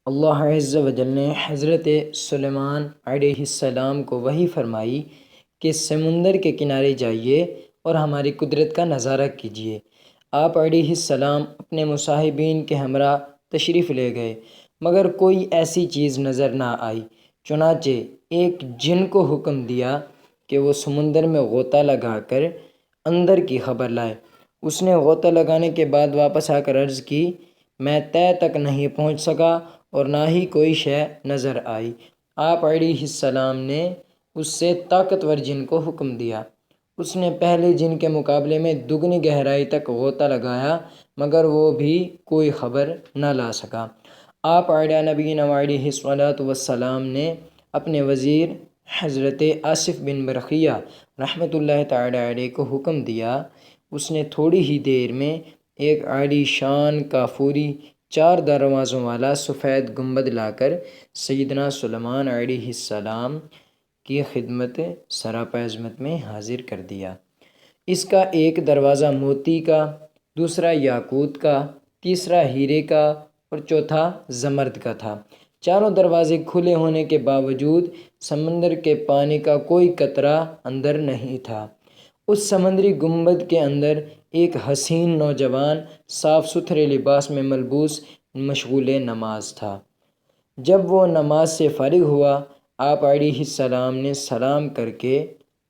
اللہ عز و جل نے حضرت سلیمان علیہ السلام کو وحی فرمائی کہ سمندر کے کنارے جائیے اور ہماری قدرت کا نظارہ کیجیے۔ آپ علیہ السلام اپنے مصاحبین کے ہمراہ تشریف لے گئے، مگر کوئی ایسی چیز نظر نہ آئی۔ چنانچہ ایک جن کو حکم دیا کہ وہ سمندر میں غوطہ لگا کر اندر کی خبر لائے۔ اس نے غوطہ لگانے کے بعد واپس آ کر عرض کی، میں طے تک نہیں پہنچ سکا اور نہ ہی کوئی شے نظر آئی۔ آپ علیہ السلام نے اس سے طاقتور جن کو حکم دیا۔ اس نے پہلے جن کے مقابلے میں دگنی گہرائی تک غوطہ لگایا، مگر وہ بھی کوئی خبر نہ لا سکا۔ آپ علیہ نبینا علیہ الصلاۃ والسلام نے اپنے وزیر حضرت آصف بن برقیہ رحمۃ اللہ تعالی علیہ کو حکم دیا۔ اس نے تھوڑی ہی دیر میں ایک عالی شان کافوری 4 دروازوں والا سفید گنبد لا کر سیدنا سلیمان علیہ السلام کی خدمت سراپا عظمت میں حاضر کر دیا۔ اس کا ایک دروازہ موتی کا، دوسرا یاقوت کا، تیسرا ہیرے کا اور چوتھا زمرد کا تھا۔ چاروں دروازے کھلے ہونے کے باوجود سمندر کے پانی کا کوئی قطرہ اندر نہیں تھا۔ اس سمندری گنبد کے اندر ایک حسین نوجوان صاف ستھرے لباس میں ملبوس مشغول نماز تھا۔ جب وہ نماز سے فارغ ہوا، آپ علیہ السلام نے سلام کر کے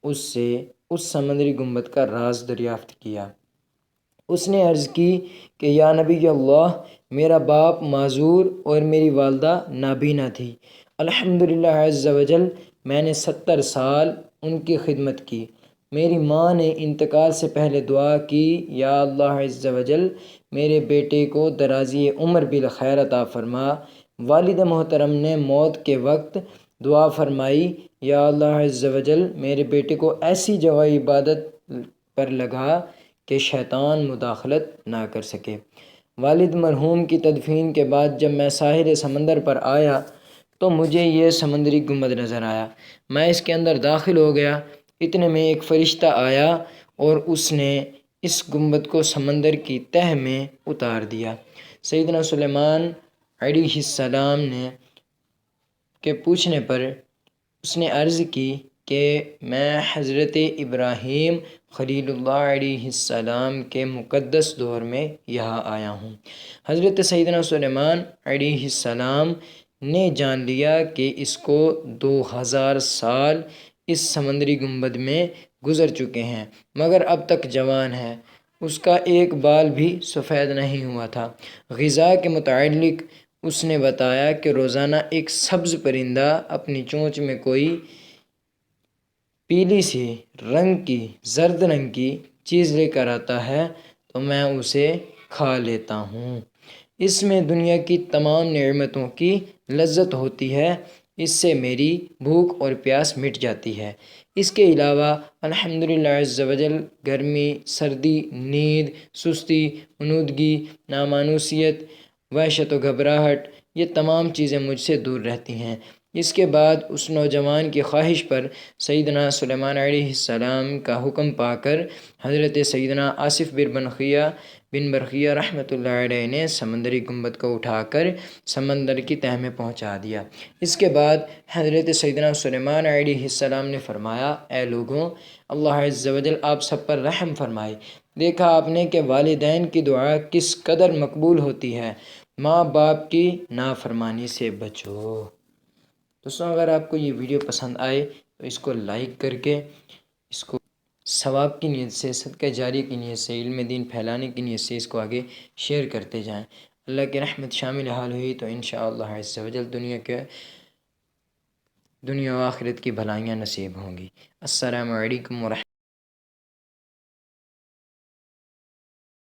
اس سے اس سمندری گنبد کا راز دریافت کیا۔ اس نے عرض کی کہ یا نبی اللہ، میرا باپ معذور اور میری والدہ نابینا تھی۔ الحمدللہ عز و جل میں نے 70 سال ان کی خدمت کی۔ میری ماں نے انتقال سے پہلے دعا کی، یا اللہ عز و جل میرے بیٹے کو درازی عمر بالخیر عطا فرما۔ والد محترم نے موت کے وقت دعا فرمائی، یا اللہ عز و جل میرے بیٹے کو ایسی جگہ عبادت پر لگا کہ شیطان مداخلت نہ کر سکے۔ والد مرحوم کی تدفین کے بعد جب میں ساحل سمندر پر آیا تو مجھے یہ سمندری گنبد نظر آیا۔ میں اس کے اندر داخل ہو گیا، اتنے میں ایک فرشتہ آیا اور اس نے اس گنبد کو سمندر کی تہ میں اتار دیا۔ سیدنا سلیمان علیہ السلام نے کے پوچھنے پر اس نے عرض کی کہ میں حضرت ابراہیم خلیل اللہ علیہ السلام کے مقدس دور میں یہاں آیا ہوں۔ حضرت سیدنا سلیمان علیہ السلام نے جان لیا کہ اس کو 2000 سال اس سمندری گنبد میں گزر چکے ہیں، مگر اب تک جوان ہے۔ اس کا ایک بال بھی سفید نہیں ہوا تھا۔ غذا کے متعلق اس نے بتایا کہ روزانہ ایک سبز پرندہ اپنی چونچ میں کوئی پیلی سی رنگ کی، زرد رنگ کی چیز لے کر آتا ہے تو میں اسے کھا لیتا ہوں۔ اس میں دنیا کی تمام نعمتوں کی لذت ہوتی ہے، اس سے میری بھوک اور پیاس مٹ جاتی ہے۔ اس کے علاوہ الحمدللہ عز و جل گرمی، سردی، نیند، سستی، غنودگی، نامانوسیت، وحشت و گھبراہٹ، یہ تمام چیزیں مجھ سے دور رہتی ہیں۔ اس کے بعد اس نوجوان کی خواہش پر سیدنا سلیمان علیہ السلام کا حکم پا کر حضرت سیدنا آصف بن برقیہ رحمۃ اللہ علیہ نے سمندری گنبد کو اٹھا کر سمندر کی تہ میں پہنچا دیا۔ اس کے بعد حضرت سیدنا سلیمان علیہ السلام نے فرمایا، اے لوگوں، اللہ عز و جل آپ سب پر رحم فرمائے۔ دیکھا آپ نے کہ والدین کی دعا کس قدر مقبول ہوتی ہے۔ ماں باپ کی نافرمانی سے بچو۔ دوستوں، اگر آپ کو یہ ویڈیو پسند آئے تو اس کو لائک کر کے اس کو ثواب کی نیت سے، صدقہ جاری کی نیت سے، علم دین پھیلانے کی نیت سے اس کو آگے شیئر کرتے جائیں۔ اللہ کی رحمت شامل حال ہوئی تو انشاءاللہ عز و جل دنیا و آخرت کی بھلائیاں نصیب ہوں گی۔ السلام علیکم ورحمۃ اللہ۔